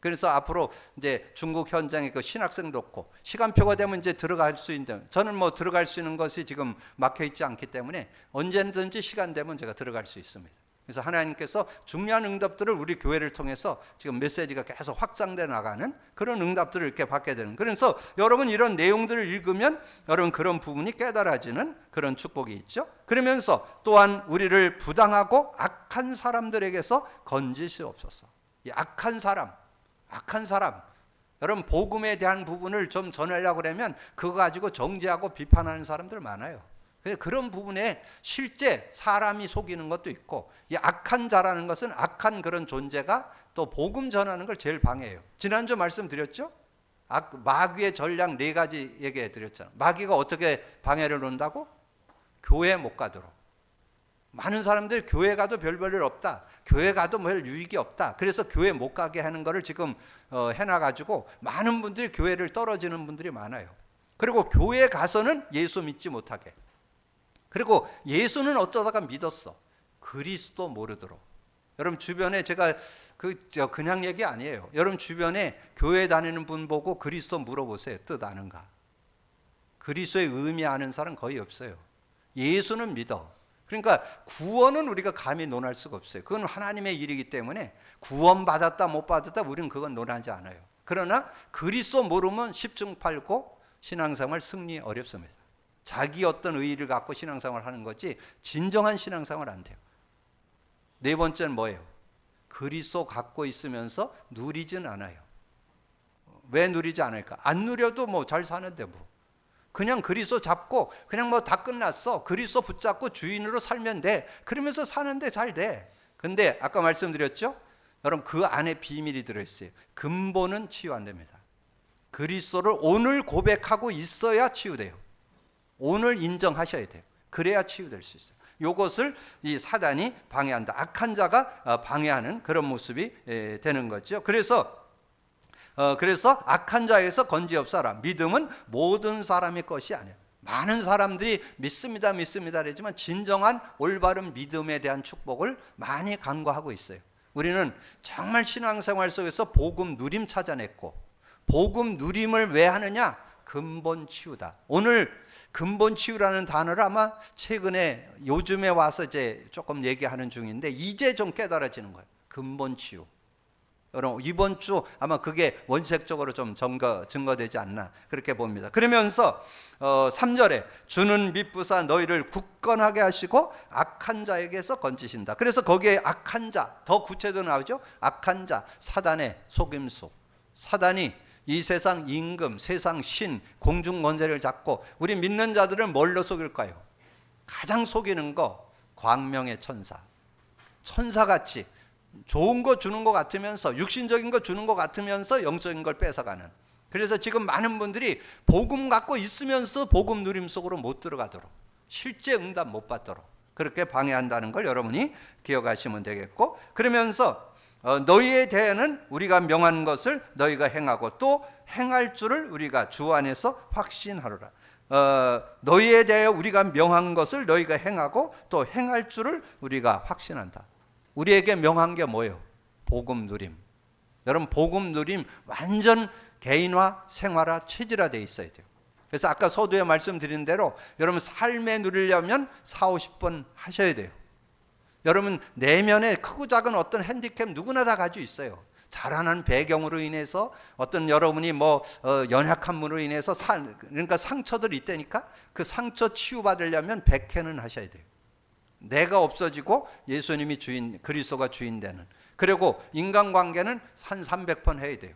A: 그래서 앞으로 이제 중국 현장에 그 신학생도 없고 시간표가 되면 이제 들어갈 수 있는, 저는 뭐 들어갈 수 있는 것이 지금 막혀 있지 않기 때문에 언제든지 시간 되면 제가 들어갈 수 있습니다. 그래서 하나님께서 중요한 응답들을 우리 교회를 통해서 지금 메시지가 계속 확장돼 나가는 그런 응답들을 이렇게 받게 되는, 그래서 여러분 이런 내용들을 읽으면 여러분 그런 부분이 깨달아지는 그런 축복이 있죠. 그러면서 또한 우리를 부당하고 악한 사람들에게서 건지시옵소서. 이 악한 사람, 여러분 복음에 대한 부분을 좀 전하려고 그러면 그거 가지고 정죄하고 비판하는 사람들 많아요. 그런 부분에 실제 사람이 속이는 것도 있고, 이 악한 자라는 것은 악한 그런 존재가 또 복음 전하는 걸 제일 방해해요. 지난주 말씀드렸죠? 마귀의 전략 4가지 얘기해 드렸잖아요. 마귀가 어떻게 방해를 놓는다고? 교회 못 가도록. 많은 사람들이 교회 가도 별 볼 일 없다, 교회 가도 별 유익이 없다, 그래서 교회 못 가게 하는 거를 지금 해놔가지고 많은 분들이 교회를 떨어지는 분들이 많아요. 그리고 교회 가서는 예수 믿지 못하게, 그리고 예수는 어쩌다가 믿었어, 그리스도 모르도록. 여러분 주변에 제가 그냥 얘기 아니에요. 여러분 주변에 교회 다니는 분 보고 그리스도 물어보세요. 뜻 아는가? 그리스도의 의미 아는 사람 거의 없어요. 예수는 믿어. 그러니까 구원은 우리가 감히 논할 수가 없어요. 그건 하나님의 일이기 때문에 구원 받았다 못 받았다 우리는 그건 논하지 않아요. 그러나 그리스도 모르면 십중팔고 신앙생활 승리 어렵습니다. 자기 어떤 의의를 갖고 신앙생활 하는 거지 진정한 신앙생활 안 돼요. 4번째는 뭐예요? 그리스도 갖고 있으면서 누리진 않아요. 왜 누리지 않을까? 안 누려도 뭐 잘 사는데 뭐. 그냥 그리스도 잡고 그냥 뭐 다 끝났어. 그리스도 붙잡고 주인으로 살면 돼. 그러면서 사는데 잘 돼. 근데 아까 말씀드렸죠? 여러분 그 안에 비밀이 들어있어요. 근본은 치유 안 됩니다. 그리스도를 오늘 고백하고 있어야 치유돼요. 오늘 인정하셔야 돼요. 그래야 치유될 수 있어요. 이것을 이 사단이 방해한다. 악한 자가 방해하는 그런 모습이 되는 거죠. 그래서 악한 자에서 건지옵소서. 믿음은 모든 사람의 것이 아니에요. 많은 사람들이 믿습니다 그러지만 진정한 올바른 믿음에 대한 축복을 많이 간과하고 있어요. 우리는 정말 신앙생활 속에서 복음 누림 찾아냈고, 복음 누림을 왜 하느냐? 근본 치유다. 오늘 근본 치유라는 단어를 아마 최근에 요즘에 와서 이제 조금 얘기하는 중인데 이제 좀 깨달아지는 거예요. 근본 치유. 여러분 이번 주 아마 그게 원색적으로 좀 증거되지 않나 그렇게 봅니다. 그러면서 3절에 주는 미쁘사 너희를 굳건하게 하시고 악한 자에게서 건지신다. 그래서 거기에 악한 자 더 구체적으로 나오죠. 악한 자, 사단의 속임수. 사단이 이 세상 임금, 세상 신, 공중 권세를 잡고 우리 믿는 자들은 뭘로 속일까요? 가장 속이는 거 광명의 천사. 천사같이 좋은 거 주는 것 같으면서, 육신적인 거 주는 것 같으면서 영적인 걸 뺏어가는. 그래서 지금 많은 분들이 복음 갖고 있으면서 복음 누림 속으로 못 들어가도록, 실제 응답 못 받도록 그렇게 방해한다는 걸 여러분이 기억하시면 되겠고, 그러면서 너희에 대해는 우리가 명한 것을 너희가 행하고 또 행할 줄을 우리가 주 안에서 확신하노라. 너희에 대해 우리가 명한 것을 너희가 행하고 또 행할 줄을 우리가 확신한다. 우리에게 명한 게 뭐예요? 복음 누림. 여러분 복음 누림 완전 개인화, 생활화, 체질화되어 있어야 돼요. 그래서 아까 서두에 말씀드린 대로 여러분 삶에 누리려면 40-50번 하셔야 돼요. 여러분 내면에 크고 작은 어떤 핸디캡 누구나 다 가지고 있어요. 자라난 배경으로 인해서 어떤 여러분이 연약함으로 인해서 그러니까 상처들이 있다니까 그 상처 치유받으려면 100회는 하셔야 돼요. 내가 없어지고 예수님이 주인, 그리스도가 주인 되는. 그리고 인간관계는 한 300번 해야 돼요.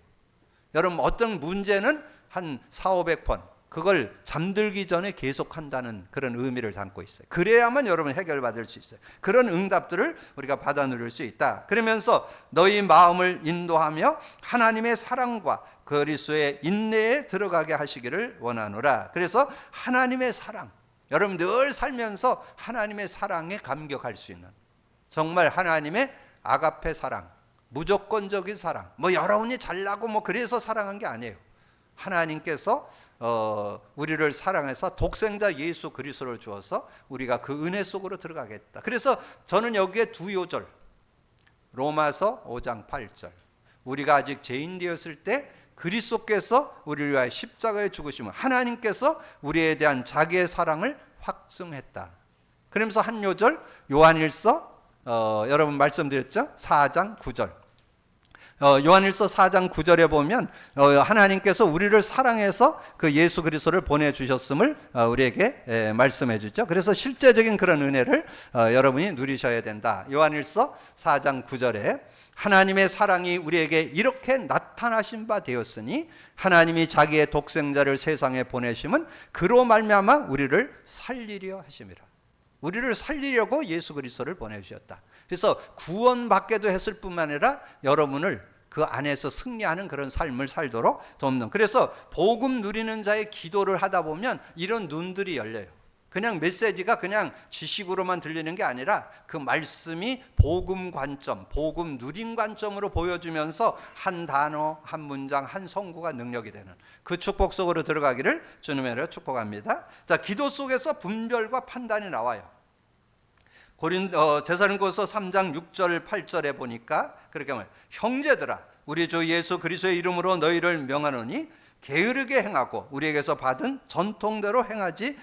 A: 여러분 어떤 문제는 한 400-500번 그걸 잠들기 전에 계속한다는 그런 의미를 담고 있어요. 그래야만 여러분 해결받을 수 있어요. 그런 응답들을 우리가 받아 누릴 수 있다. 그러면서 너희 마음을 인도하며 하나님의 사랑과 그리스도의 인내에 들어가게 하시기를 원하노라. 그래서 하나님의 사랑, 여러분 늘 살면서 하나님의 사랑에 감격할 수 있는, 정말 하나님의 아가페 사랑, 무조건적인 사랑, 여러분이 잘나고 그래서 사랑한 게 아니에요. 하나님께서 우리를 사랑해서 독생자 예수 그리스도를 주어서 우리가 그 은혜 속으로 들어가겠다. 그래서 저는 여기에 두 요절, 로마서 5장 8절, 우리가 아직 죄인 되었을 때 그리스도께서 우리를 위하여 십자가에 죽으심을 하나님께서 우리에 대한 자기의 사랑을 확증했다. 그러면서 한 요절 요한일서 여러분 말씀드렸죠? 4장 9절. 요한일서 4장 9절에 보면 하나님께서 우리를 사랑해서 그 예수 그리스도를 보내주셨음을 우리에게 말씀해 주죠. 그래서 실제적인 그런 은혜를 여러분이 누리셔야 된다. 요한일서 4장 9절에 하나님의 사랑이 우리에게 이렇게 나타나신 바 되었으니 하나님이 자기의 독생자를 세상에 보내심은 그로 말미암아 우리를 살리려 하심이라. 우리를 살리려고 예수 그리스도를 보내주셨다. 그래서 구원받게도 했을 뿐만 아니라 여러분을 그 안에서 승리하는 그런 삶을 살도록 돕는. 그래서 복음 누리는 자의 기도를 하다 보면 이런 눈들이 열려요. 그냥 메시지가 그냥 지식으로만 들리는 게 아니라 그 말씀이 복음 관점, 복음 누린 관점으로 보여주면서 한 단어, 한 문장, 한 성구가 능력이 되는 그 축복 속으로 들어가기를 주님의 이름으로 축복합니다. 자, 기도 속에서 분별과 판단이 나와요. 데살로니가서 3장 6절 8절에 보니까 그렇게 말해요. 형제들아, 우리 주 예수 그리스도의 이름으로 너희를 명하노니 게으르게 행하고 우리에게서 받은 전통대로 행하지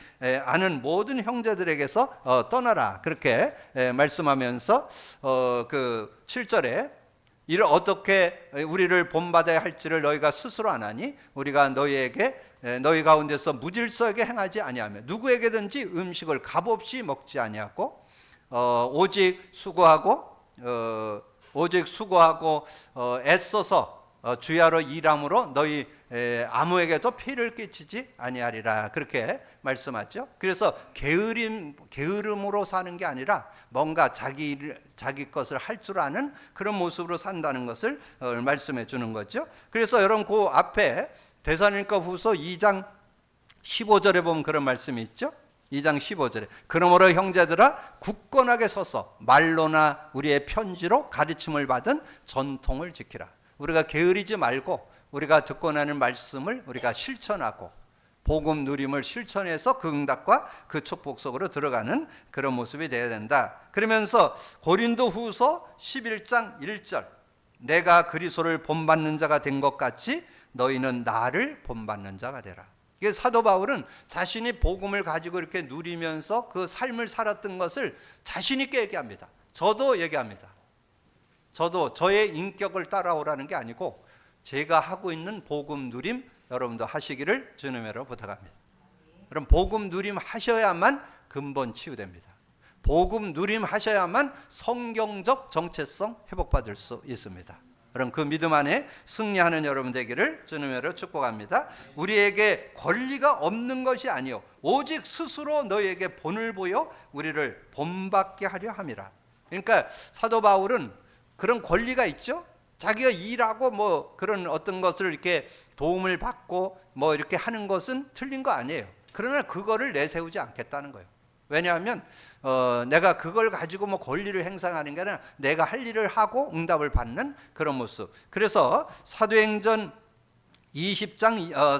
A: 않은 모든 형제들에게서 떠나라. 그렇게 말씀하면서 그 7절에 이를 어떻게 우리를 본받아야 할지를 너희가 스스로 안 하니 우리가 너희에게 너희 가운데서 무질서하게 행하지 아니하며 누구에게든지 음식을 값없이 먹지 아니하고 오직 수고하고 애써서 주야로 일함으로 너희 아무에게도 피를 끼치지 아니하리라. 그렇게 말씀하죠. 그래서 게으름으로 사는 게 아니라 뭔가 자기 것을 할 줄 아는 그런 모습으로 산다는 것을 말씀해 주는 거죠. 그래서 여러분 그 앞에 데살로니가 후서 2장 15절에 보면 그런 말씀이 있죠. 2장 15절에 그러므로 형제들아 굳건하게 서서 말로나 우리의 편지로 가르침을 받은 전통을 지키라. 우리가 게으르지 말고 우리가 듣고 나는 말씀을 우리가 실천하고 복음 누림을 실천해서 그 응답과 그 축복 속으로 들어가는 그런 모습이 되어야 된다. 그러면서 고린도 후서 11장 1절 내가 그리스도를 본받는 자가 된 것 같이 너희는 나를 본받는 자가 되라. 이게 사도 바울은 자신이 복음을 가지고 이렇게 누리면서 그 삶을 살았던 것을 자신 있게 얘기합니다. 저도 얘기합니다. 저도 저의 인격을 따라오라는 게 아니고 제가 하고 있는 복음 누림 여러분도 하시기를 주님으로 부탁합니다. 그럼 복음 누림 하셔야만 근본 치유됩니다. 복음 누림 하셔야만 성경적 정체성 회복받을 수 있습니다. 그럼 그 믿음 안에 승리하는 여러분 되기를 주님으로 축복합니다. 우리에게 권리가 없는 것이 아니요 오직 스스로 너희에게 본을 보여 우리를 본받게 하려 함이라. 그러니까 사도 바울은 그런 권리가 있죠. 자기가 일하고 뭐 그런 어떤 것을 이렇게 도움을 받고 뭐 이렇게 하는 것은 틀린 거 아니에요. 그러나 그거를 내세우지 않겠다는 거예요. 왜냐하면 내가 그걸 가지고 뭐 권리를 행사하는 게 아니라 내가 할 일을 하고 응답을 받는 그런 모습. 그래서 사도행전 20장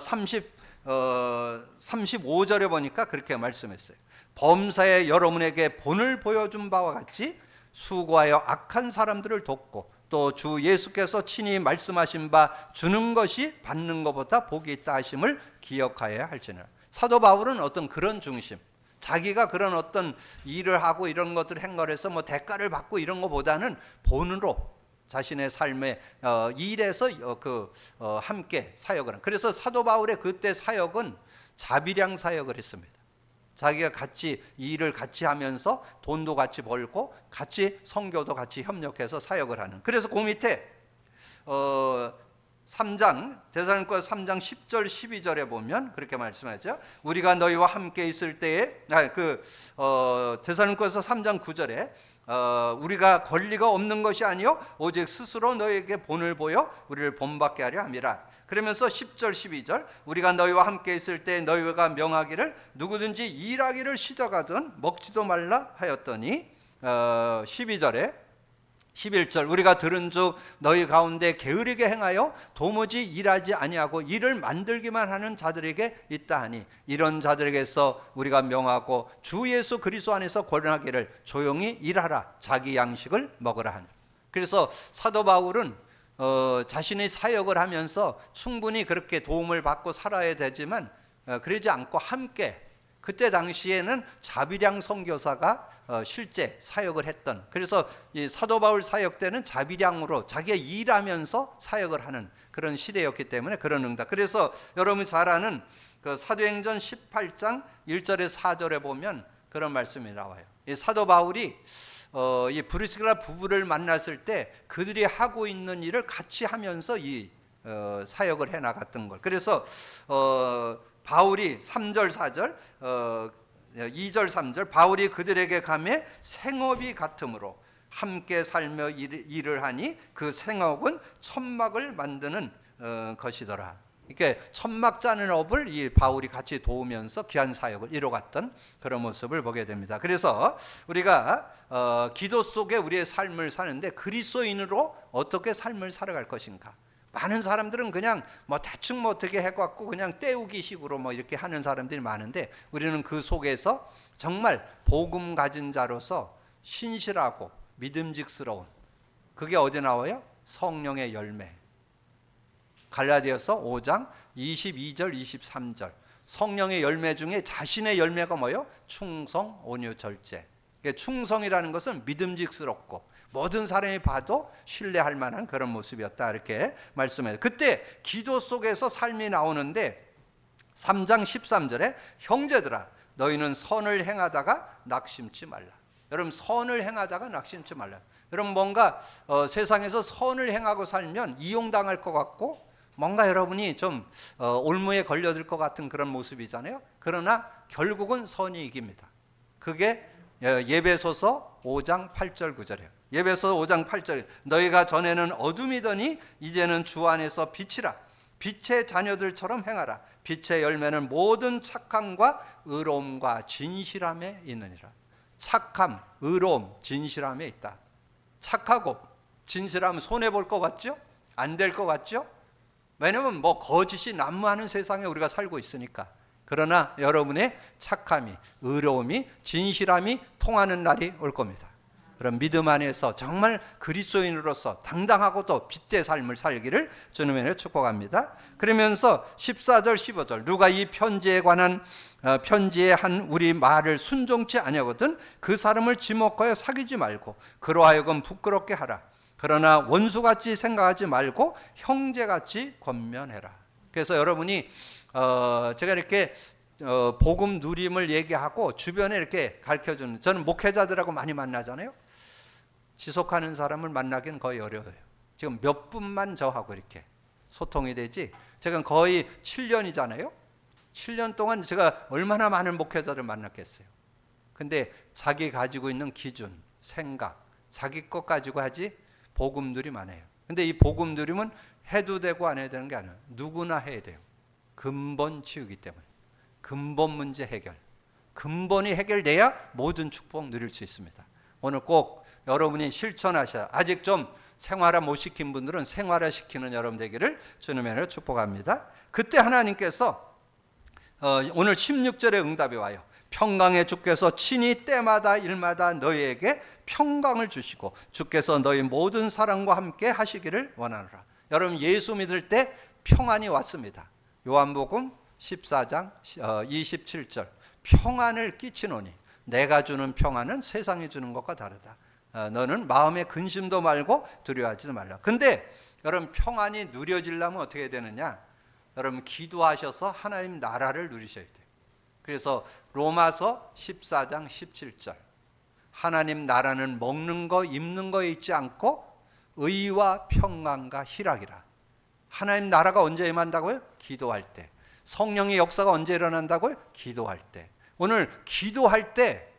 A: 35절에 보니까 그렇게 말씀했어요. 범사에 여러분에게 본을 보여준 바와 같이 수고하여 악한 사람들을 돕고 또 주 예수께서 친히 말씀하신 바 주는 것이 받는 것보다 복이 있다 하심을 기억하여야 할지니라. 사도 바울은 어떤 그런 중심, 자기가 그런 어떤 일을 하고 이런 것들을 행거해서 뭐 대가를 받고 이런 것보다는 본으로 자신의 삶의 일에서 함께 사역을 한. 그래서 사도 바울의 그때 사역은 자비량 사역을 했습니다. 자기가 같이 일을 같이 하면서 돈도 같이 벌고 같이 선교도 같이 협력해서 사역을 하는. 그래서 그 밑에 3장 데살로니가 3장 10절 12절에 보면 그렇게 말씀하죠. 우리가 너희와 함께 있을 때에 데살로니가서 3장 9절에 우리가 권리가 없는 것이 아니요 오직 스스로 너희에게 본을 보여 우리를 본받게 하려 함이라. 그러면서 10절 12절 우리가 너희와 함께 있을 때 너희가 명하기를 누구든지 일하기를 시작하든 먹지도 말라 하였더니 12절에 11절 우리가 들은 주 너희 가운데 게으르게 행하여 도무지 일하지 아니하고 일을 만들기만 하는 자들에게 있다 하니 이런 자들에게서 우리가 명하고 주 예수 그리스도 안에서 권하기를 조용히 일하라 자기 양식을 먹으라 하니. 그래서 사도 바울은 자신의 사역을 하면서 충분히 그렇게 도움을 받고 살아야 되지만 그러지 않고 함께, 그때 당시에는 자비량 선교사가 실제 사역을 했던, 그래서 이 사도 바울 사역 때는 자비량으로 자기가 일하면서 사역을 하는 그런 시대였기 때문에 그런 응답. 그래서 여러분이 잘 아는 그 사도행전 18장 1절에 4절에 보면 그런 말씀이 나와요. 이 사도 바울이 이 브리스길라 부부를 만났을 때 그들이 하고 있는 일을 같이 하면서 이 사역을 해 나갔던 걸. 그래서 바울이 3절 4절 2절 3절 바울이 그들에게 가매 생업이 같으므로 함께 살며 일을 하니 그 생업은 천막을 만드는 것이더라. 이렇게 천막 짜는 업을 이 바울이 같이 도우면서 귀한 사역을 이뤄갔던 그런 모습을 보게 됩니다. 그래서 우리가 기도 속에 우리의 삶을 사는데 그리스도인으로 어떻게 삶을 살아갈 것인가. 많은 사람들은 그냥 뭐 대충 뭐 어떻게 해갖고 그냥 때우기 식으로 뭐 이렇게 하는 사람들이 많은데 우리는 그 속에서 정말 복음 가진 자로서 신실하고 믿음직스러운, 그게 어디 나와요? 성령의 열매. 갈라디아서 5장 22절 23절 성령의 열매 중에 자신의 열매가 뭐예요? 충성, 온유, 절제. 충성이라는 것은 믿음직스럽고 모든 사람이 봐도 신뢰할 만한 그런 모습이었다, 이렇게 말씀해요. 그때 기도 속에서 삶이 나오는데 3장 13절에 형제들아 너희는 선을 행하다가 낙심치 말라. 여러분, 선을 행하다가 낙심치 말라. 여러분, 뭔가 세상에서 선을 행하고 살면 이용당할 것 같고 뭔가 여러분이 좀 올무에 걸려들 것 같은 그런 모습이잖아요. 그러나 결국은 선이 이깁니다. 그게 예배소서 5장 8절 9절이에요. 예배소 5장 8절 너희가 전에는 어둠이더니 이제는 주 안에서 빛이라. 빛의 자녀들처럼 행하라. 빛의 열매는 모든 착함과 의로움과 진실함에 있느니라. 착함, 의로움, 진실함에 있다. 착하고 진실하면 손해볼 것 같죠? 안 될 것 같죠? 왜냐하면 뭐 거짓이 난무하는 세상에 우리가 살고 있으니까. 그러나 여러분의 착함이, 의로움이, 진실함이 통하는 날이 올 겁니다. 그런 믿음 안에서 정말 그리스도인으로서 당당하고 또 빛의 삶을 살기를 주님의 축복합니다. 그러면서 14절 15절 누가 이 편지에 관한 편지에 한 우리 말을 순종치 아니하거든 그 사람을 지목하여 사귀지 말고 그로 하여금 부끄럽게 하라. 그러나 원수같이 생각하지 말고 형제같이 권면해라. 그래서 여러분이 제가 이렇게 복음 누림을 얘기하고 주변에 이렇게 가르쳐주는, 저는 목회자들하고 많이 만나잖아요. 지속하는 사람을 만나기는 거의 어려워요. 지금 몇 분만 저하고 이렇게 소통이 되지, 제가 거의 7년이잖아요. 7년 동안 제가 얼마나 많은 목회자를 만났겠어요. 근데 자기 가지고 있는 기준, 생각, 자기 것 가지고 하지 복음들이 많아요. 근데 이 복음들이면 해도 되고 안 해도 되는 게 아니에요. 누구나 해야 돼요. 근본 치유기 때문에. 근본 문제 해결. 근본이 해결돼야 모든 축복 누릴 수 있습니다. 오늘 꼭 여러분이 실천하셔야, 아직 좀 생활화 못 시킨 분들은 생활화 시키는 여러분 되기를 주님의 이름으로 축복합니다. 그때 하나님께서 오늘 16절의 응답이 와요. 평강의 주께서 친히 때마다 일마다 너희에게 평강을 주시고 주께서 너희 모든 사랑과 함께 하시기를 원하노라. 여러분, 예수 믿을 때 평안이 왔습니다. 요한복음 14장 27절 평안을 끼치노니 내가 주는 평안은 세상이 주는 것과 다르다. 너는 마음에 근심도 말고 두려워하지도 말라. 근데 여러분, 평안이 누려지려면 어떻게 되느냐? 여러분, 기도하셔서 하나님 나라를 누리셔야 돼요. 그래서 로마서 14장 17절 하나님 나라는 먹는 거 입는 거에 있지 않고 의와 평안과 희락이라. 하나님 나라가 언제 임한다고요? 기도할 때. 성령의 역사가 언제 일어난다고요? 기도할 때. 오늘 기도할 때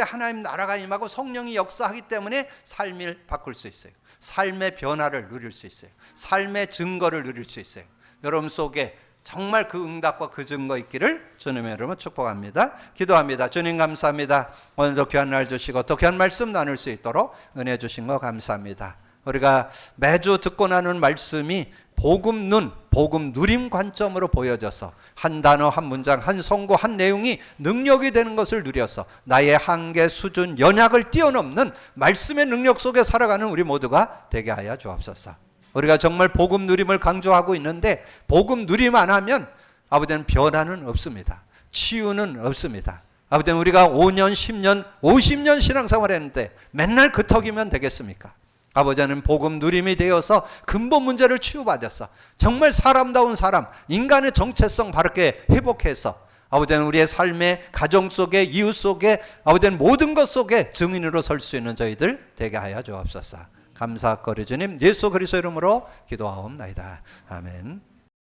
A: 하나님 나라가 임하고 성령이 역사하기 때문에 삶을 바꿀 수 있어요. 삶의 변화를 누릴 수 있어요. 삶의 증거를 누릴 수 있어요. 여러분 속에 정말 그 응답과 그 증거 있기를 주님의 이름으로 축복합니다. 기도합니다. 주님 감사합니다. 오늘도 귀한 날 주시고 또 귀한 말씀 나눌 수 있도록 은혜 주신 거 감사합니다. 우리가 매주 듣고 나눈 말씀이 복음 눈, 복음 누림 관점으로 보여져서 한 단어, 한 문장, 한 성구, 한 내용이 능력이 되는 것을 누려서 나의 한계, 수준, 연약을 뛰어넘는 말씀의 능력 속에 살아가는 우리 모두가 되게 하여 주옵소서. 우리가 정말 복음 누림을 강조하고 있는데 복음 누림 안 하면 아버지는 변화는 없습니다. 치유는 없습니다. 아버지는 우리가 5년, 10년, 50년 신앙생활 했는데 맨날 그 턱이면 되겠습니까? 아버지는 복음 누림이 되어서 근본 문제를 치유받았어. 정말 사람다운 사람, 인간의 정체성 바르게 회복해서 아버지는 우리의 삶의 가정 속에, 이웃 속에, 아버지는 모든 것 속에 증인으로 설 수 있는 저희들 되게 하여 주옵소서. 감사거리 주님 예수 그리스도 이름으로 기도하옵나이다. 아멘.